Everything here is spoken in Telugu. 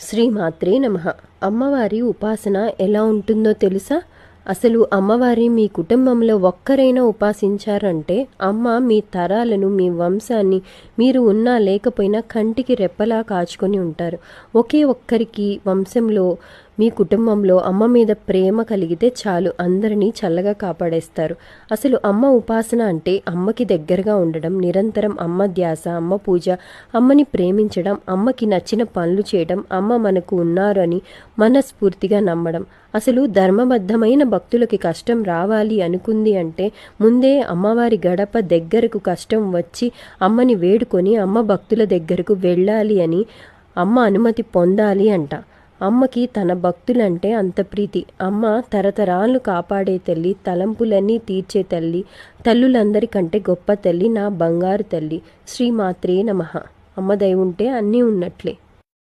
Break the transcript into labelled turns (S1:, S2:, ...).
S1: శ్రీమాత్రే నమః. అమ్మవారి ఉపాసన ఎలా ఉంటుందో తెలుసా? అసలు అమ్మవారి మీ కుటుంబంలో ఒక్కరైనా ఉపాసించారంటే అమ్మ మీ తరాలను, మీ వంశాన్ని మీరు ఉన్నా లేకపోయినా కంటికి రెప్పలా కాచుకొని ఉంటారు. ఒకే ఒక్కరికి వంశంలో, మీ కుటుంబంలో అమ్మ మీద ప్రేమ కలిగితే చాలు, అందరినీ చల్లగా కాపాడేస్తారు. అసలు అమ్మ ఉపాసన అంటే అమ్మకి దగ్గరగా ఉండడం, నిరంతరం అమ్మ ధ్యాస, అమ్మ పూజ, అమ్మని ప్రేమించడం, అమ్మకి నచ్చిన పనులు చేయడం, అమ్మ మనకు ఉన్నారు అని మనస్ఫూర్తిగా నమ్మడం. అసలు ధర్మబద్ధమైన భక్తులకి కష్టం రావాలి అనుకుంది అంటే ముందే అమ్మవారి గడప దగ్గరకు కష్టం వచ్చి అమ్మని వేడుకొని అమ్మ భక్తుల దగ్గరకు వెళ్ళాలి అని, అమ్మ అనుమతి పొందాలి అంట. అమ్మకి తన భక్తులంటే అంత ప్రీతి. అమ్మ తరతరాలు కాపాడే తల్లి, తలంపులన్నీ తీర్చే తల్లి, తల్లులందరికంటే గొప్ప తల్లి, నా బంగారు తల్లి. శ్రీమాత్రే నమః. అమ్మ దయ ఉంటే అన్నీ ఉన్నట్లే.